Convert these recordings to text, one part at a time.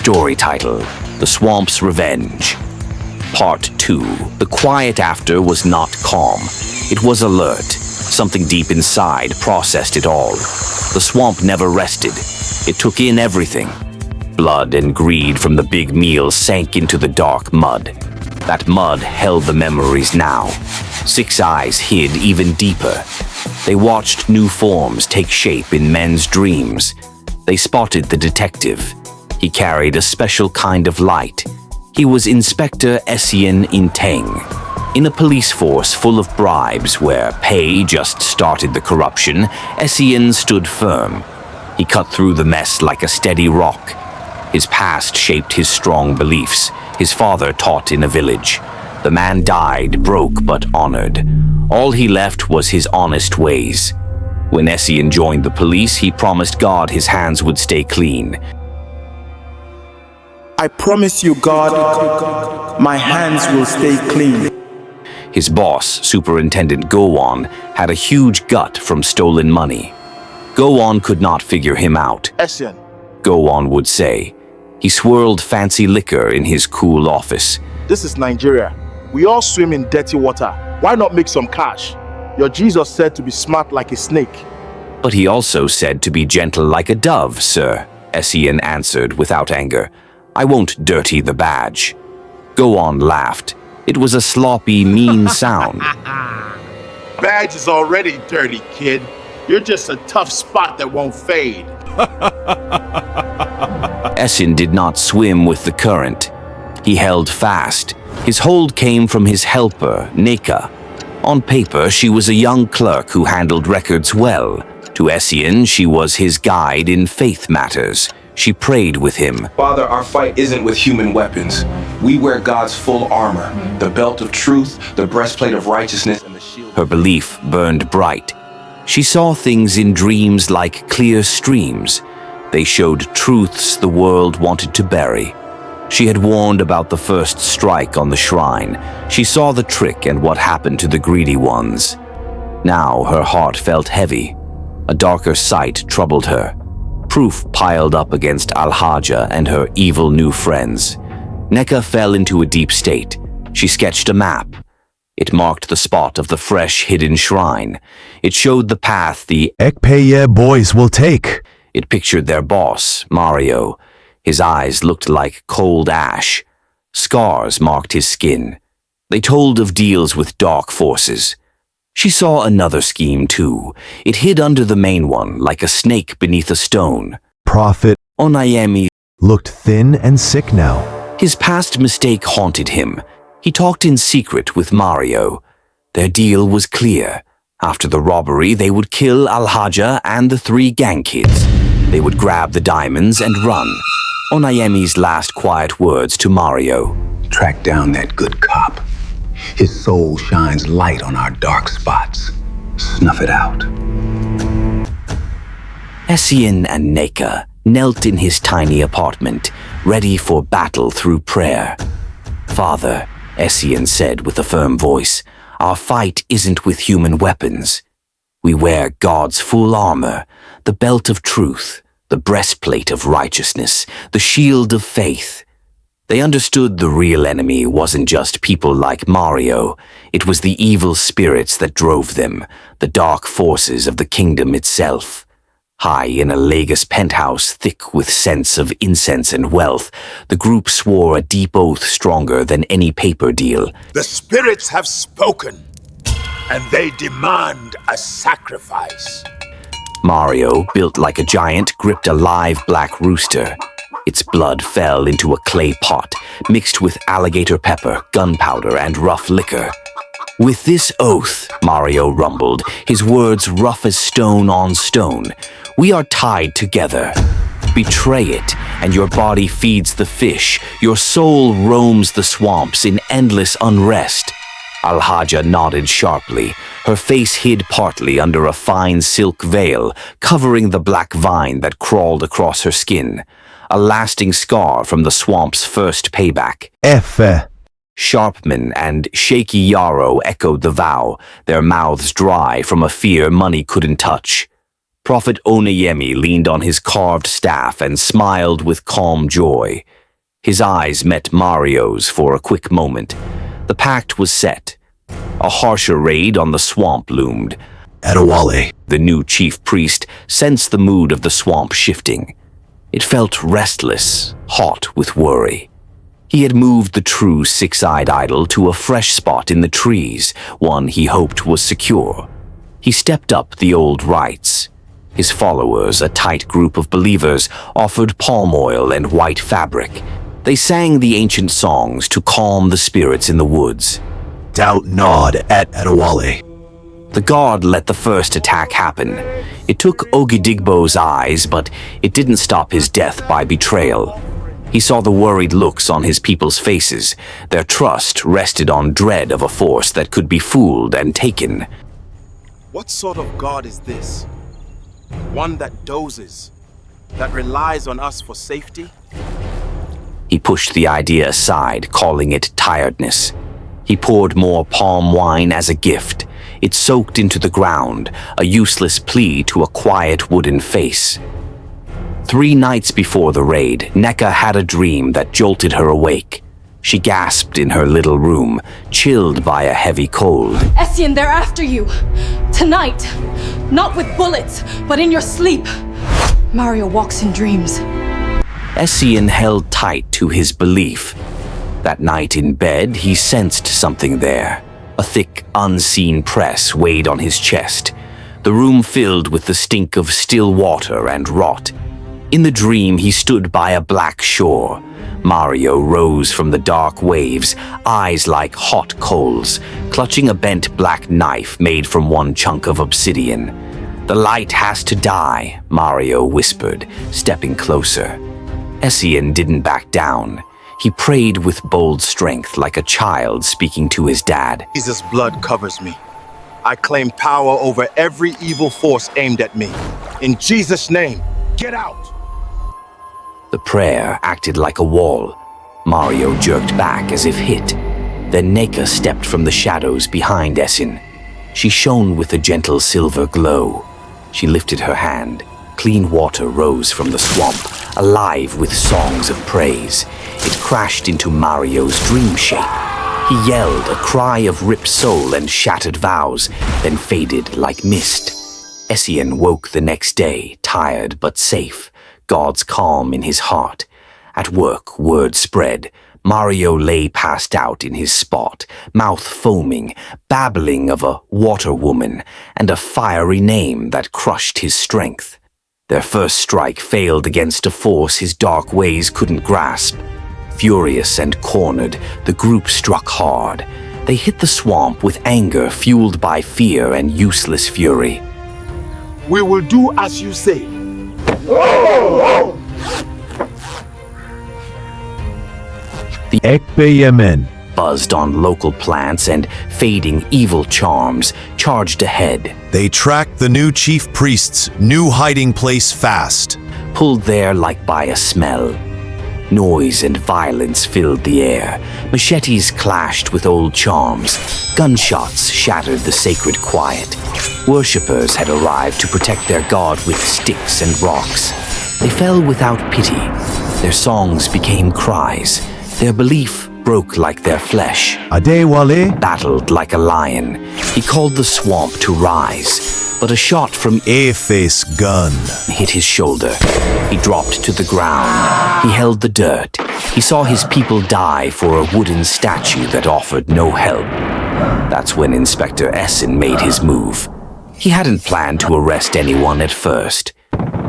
Story title: The Swamp's Revenge. Part 2. The quiet after was not calm. It was alert. Something deep inside processed it all. The swamp never rested. It took in everything. Blood and greed from the big meal sank into the dark mud. That mud held the memories now. Six eyes hid even deeper. They watched new forms take shape in men's dreams. They spotted the detective. He carried a special kind of light. He was Inspector Essien Nteng. In a police force full of bribes where pay just started the corruption, Essien stood firm. He cut through the mess like a steady rock. His past shaped his strong beliefs. His father taught in a village. The man died, broke but honored. All he left was his honest ways. When Essien joined the police, he promised God his hands would stay clean. I promise you, God, my hands will stay clean. His boss, Superintendent Gowon, had a huge gut from stolen money. Gowon could not figure him out. Essien, Gowon would say. He swirled fancy liquor in his cool office. this is Nigeria. We all swim in dirty water. Why not make some cash? Your Jesus said to be smart like a snake. But he also said to be gentle like a dove, sir, Essien answered without anger. I won't dirty the badge. Gowon laughed. It was a sloppy, mean sound. Badge is already dirty, kid. You're just a tough spot that won't fade. Essien did not swim with the current. He held fast. His hold came from his helper, Nneka. On paper, she was a young clerk who handled records well. To Essien, she was his guide in faith matters. She prayed with him. Father, our fight isn't with human weapons. We wear God's full armor, the belt of truth, the breastplate of righteousness, and the shield. Her belief burned bright. She saw things in dreams like clear streams. They showed truths the world wanted to bury. She had warned about the first strike on the shrine. She saw the trick and what happened to the greedy ones. Now her heart felt heavy. A darker sight troubled her. Proof piled up against Al-Haja and her evil new friends. Nneka fell into a deep state. She sketched a map. It marked the spot of the fresh hidden shrine. It showed the path the Ekpeye boys will take. It pictured their boss, Mario. His eyes looked like cold ash. Scars marked his skin. They told of deals with dark forces. She saw another scheme, too. It hid under the main one, like a snake beneath a stone. Prophet Onayemi looked thin and sick now. His past mistake haunted him. He talked in secret with Mario. Their deal was clear. After the robbery, they would kill Al-Haja and the 3 gang kids. They would grab the diamonds and run. Onayemi's last quiet words to Mario. Track down that good cop. His soul shines light on our dark spots. Snuff it out. Essien and Nneka knelt in his tiny apartment, ready for battle through prayer. Father, Essien said with a firm voice, our fight isn't with human weapons. We wear God's full armor, the belt of truth, the breastplate of righteousness, the shield of faith. They understood the real enemy wasn't just people like Mario. It was the evil spirits that drove them, the dark forces of the kingdom itself. High in a Lagos penthouse thick with scents of incense and wealth, the group swore a deep oath stronger than any paper deal. The spirits have spoken, and they demand a sacrifice. Mario, built like a giant, gripped a live black rooster. Its blood fell into a clay pot, mixed with alligator pepper, gunpowder, and rough liquor. With this oath, Mario rumbled, his words rough as stone on stone, we are tied together. Betray it, and your body feeds the fish. Your soul roams the swamps in endless unrest. Al-Haja nodded sharply, her face hid partly under a fine silk veil, covering the black vine that crawled across her skin. A lasting scar from the swamp's first payback. Effe. Sharpman and Shaky Yarrow echoed the vow, their mouths dry from a fear money couldn't touch. Prophet Onayemi leaned on his carved staff and smiled with calm joy. His eyes met Mario's for a quick moment. The pact was set. A harsher raid on the swamp loomed. Adewale. The new chief priest sensed the mood of the swamp shifting. It felt restless, hot with worry. He had moved the true six-eyed idol to a fresh spot in the trees, one he hoped was secure. He stepped up the old rites. His followers, a tight group of believers, offered palm oil and white fabric. They sang the ancient songs to calm the spirits in the woods. Doubt nod at Adewale. The god let the first attack happen. It took Ogidigbo's eyes, but it didn't stop his death by betrayal. He saw the worried looks on his people's faces. Their trust rested on dread of a force that could be fooled and taken. What sort of God is this? One that dozes, that relies on us for safety? He pushed the idea aside, calling it tiredness. He poured more palm wine as a gift. It soaked into the ground, a useless plea to a quiet wooden face. 3 nights before the raid, Nneka had a dream that jolted her awake. She gasped in her little room, chilled by a heavy cold. Essien, they're after you. Tonight. Not with bullets, but in your sleep. Mario walks in dreams. Essien held tight to his belief. That night in bed, he sensed something there. A thick, unseen press weighed on his chest. The room filled with the stink of still water and rot. In the dream, he stood by a black shore. Mario rose from the dark waves, eyes like hot coals, clutching a bent black knife made from one chunk of obsidian. "The light has to die," Mario whispered, stepping closer. Essien didn't back down. He prayed with bold strength, like a child speaking to his dad. Jesus' blood covers me. I claim power over every evil force aimed at me. In Jesus' name, get out! The prayer acted like a wall. Mario jerked back as if hit. Then Nneka stepped from the shadows behind Essien. She shone with a gentle silver glow. She lifted her hand. Clean water rose from the swamp, alive with songs of praise. It crashed into Mario's dream shape. He yelled, a cry of ripped soul and shattered vows, then faded like mist. Essien woke the next day, tired but safe, God's calm in his heart. At work, word spread. Mario lay passed out in his spot, mouth foaming, babbling of a water woman and a fiery name that crushed his strength. Their first strike failed against a force his dark ways couldn't grasp. Furious and cornered, the group struck hard. They hit the swamp with anger fueled by fear and useless fury. We will do as you say. The Ekbe Yemen. buzzed on local plants and fading evil charms, charged ahead. They tracked the new chief priest's new hiding place fast. Pulled there like by a smell. Noise and violence filled the air. Machetes clashed with old charms. Gunshots shattered the sacred quiet. Worshippers had arrived to protect their god with sticks and rocks. They fell without pity. Their songs became cries. Their belief broke like their flesh. Adewale. Battled like a lion. He called the swamp to rise, but a shot from A-face gun. hit his shoulder. He dropped to the ground. He held the dirt. He saw his people die for a wooden statue that offered no help. That's when Inspector Essien made his move. He hadn't planned to arrest anyone at first.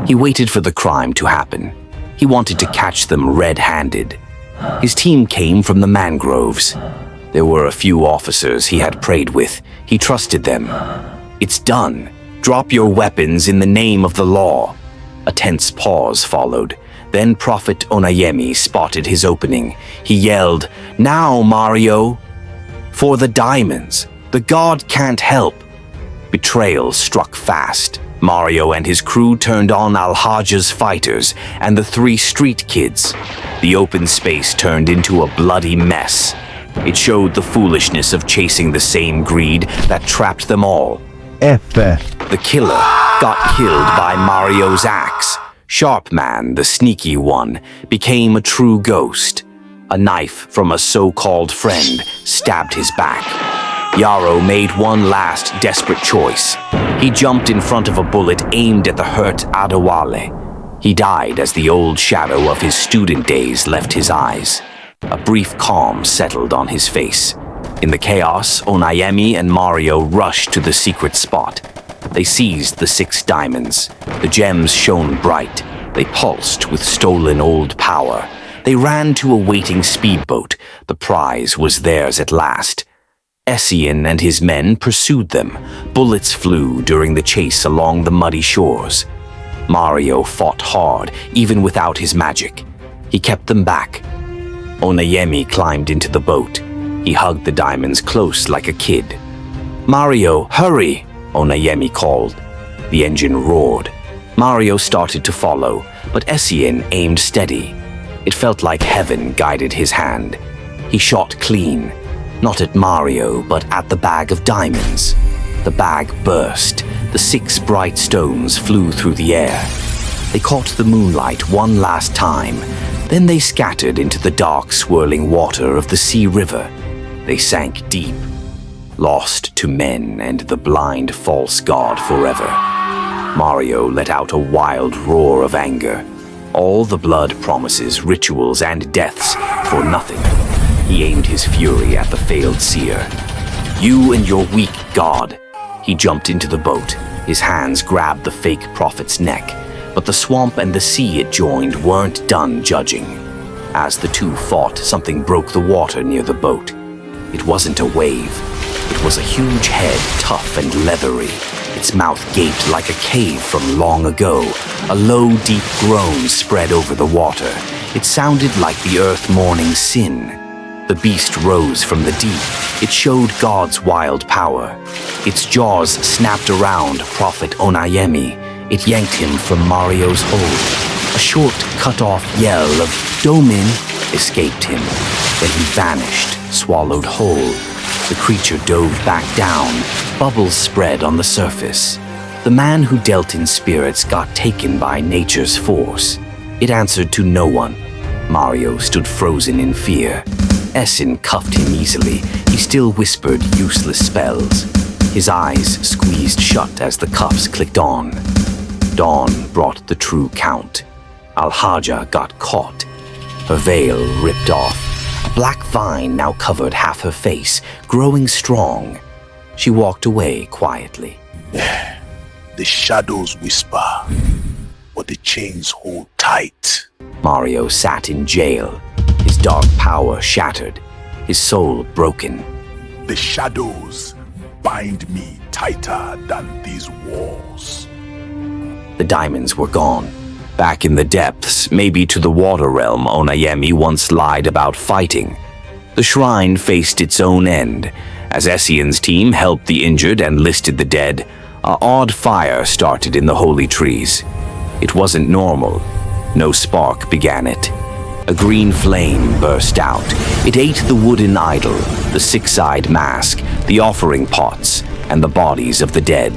He waited for the crime to happen. He wanted to catch them red-handed. His team came from the mangroves. There were a few officers he had prayed with. He trusted them. It's done. Drop your weapons in the name of the law. A tense pause followed. Then Prophet Onayemi spotted his opening. He yelled, "Now, Mario! For the diamonds! The god can't help!" Betrayal struck fast. Mario and his crew turned on Al-Hajj's fighters and the 3 street kids. The open space turned into a bloody mess. It showed the foolishness of chasing the same greed that trapped them all. Efe. The killer got killed by Mario's axe. Sharpman, the sneaky one, became a true ghost. A knife from a so-called friend stabbed his back. Yarrow made one last desperate choice. He jumped in front of a bullet aimed at the hurt Adewale. He died as the old shadow of his student days left his eyes. A brief calm settled on his face. In the chaos, Onayemi and Mario rushed to the secret spot. They seized the 6 diamonds. The gems shone bright. They pulsed with stolen old power. They ran to a waiting speedboat. The prize was theirs at last. Essien and his men pursued them. Bullets flew during the chase along the muddy shores. Mario fought hard, even without his magic. He kept them back. Onayemi climbed into the boat. He hugged the diamonds close like a kid. "Mario, hurry!" Onayemi called. The engine roared. Mario started to follow, but Essien aimed steady. It felt like heaven guided his hand. He shot clean, not at Mario, but at the bag of diamonds. The bag burst. The 6 bright stones flew through the air. They caught the moonlight one last time. Then they scattered into the dark, swirling water of the sea river. They sank deep, lost to men and the blind false god forever. Mario let out a wild roar of anger. All the blood promises, rituals, and deaths for nothing. He aimed his fury at the failed seer. "You and your weak god." He jumped into the boat. His hands grabbed the fake prophet's neck. But the swamp and the sea it joined weren't done judging. As the two fought, something broke the water near the boat. It wasn't a wave. It was a huge head, tough and leathery. Its mouth gaped like a cave from long ago. A low, deep groan spread over the water. It sounded like the earth mourning sin. The beast rose from the deep. It showed God's wild power. Its jaws snapped around Prophet Onayemi. It yanked him from Mario's hold. A short, cut-off yell of "Domin" escaped him. Then he vanished, swallowed whole. The creature dove back down. Bubbles spread on the surface. The man who dealt in spirits got taken by nature's force. It answered to no one. Mario stood frozen in fear. Essien cuffed him easily. He still whispered useless spells. His eyes squeezed shut as the cuffs clicked on. Dawn brought the true count. Al-Haja got caught. Her veil ripped off. A black vine now covered half her face, growing strong. She walked away quietly. The shadows whisper, but the chains hold tight. Mario sat in jail, his dark power shattered, his soul broken. The shadows bind me tighter than these walls. The diamonds were gone. Back in the depths, maybe to the water realm Onayemi once lied about fighting. The shrine faced its own end. As Essien's team helped the injured and listed the dead, an odd fire started in the holy trees. It wasn't normal. No spark began it. A green flame burst out. It ate the wooden idol, the 6-eyed mask, the offering pots, and the bodies of the dead.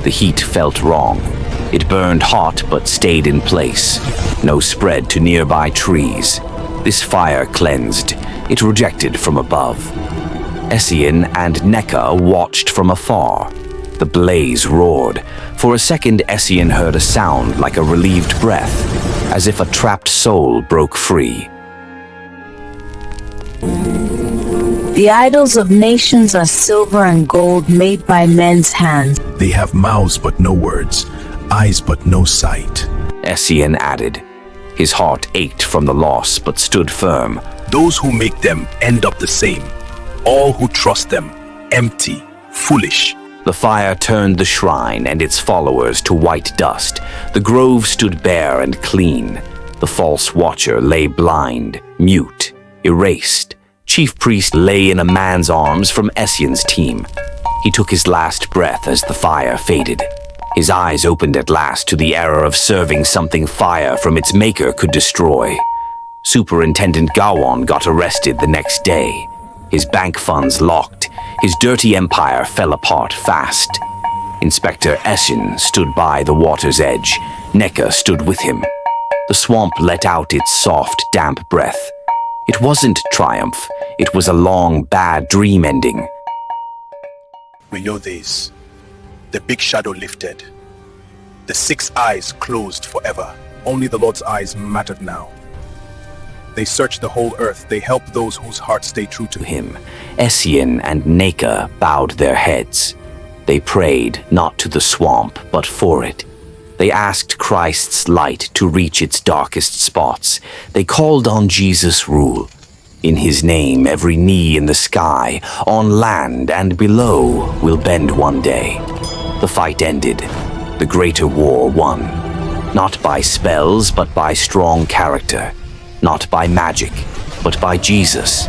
The heat felt wrong. It burned hot but stayed in place. No spread to nearby trees. This fire cleansed. It rejected from above. Essien and Nneka watched from afar. The blaze roared. For a second, Essien heard a sound like a relieved breath, as if a trapped soul broke free. The idols of nations are silver and gold made by men's hands. They have mouths but no words, eyes but no sight. Essien added. His heart ached from the loss but stood firm. Those who make them end up the same. All who trust them, empty, foolish. The fire turned the shrine and its followers to white dust. The grove stood bare and clean. The false watcher lay blind, mute, erased. Chief Priest lay in a man's arms from Essien's team. He took his last breath as the fire faded. His eyes opened at last to the error of serving something fire from its maker could destroy. Superintendent Gawon got arrested the next day. His bank funds locked. His dirty empire fell apart fast. Inspector Essien stood by the water's edge. Nneka stood with him. The swamp let out its soft, damp breath. It wasn't triumph. It was a long, bad dream ending. We know this. The big shadow lifted. The 6 eyes closed forever. Only the Lord's eyes mattered now. They searched the whole earth. They helped those whose hearts stay true to him. Essien and Nneka bowed their heads. They prayed not to the swamp, but for it. They asked Christ's light to reach its darkest spots. They called on Jesus' rule. In his name, every knee in the sky, on land and below, will bend one day. The fight ended. The greater war won. Not by spells, but by strong character. Not by magic, but by Jesus.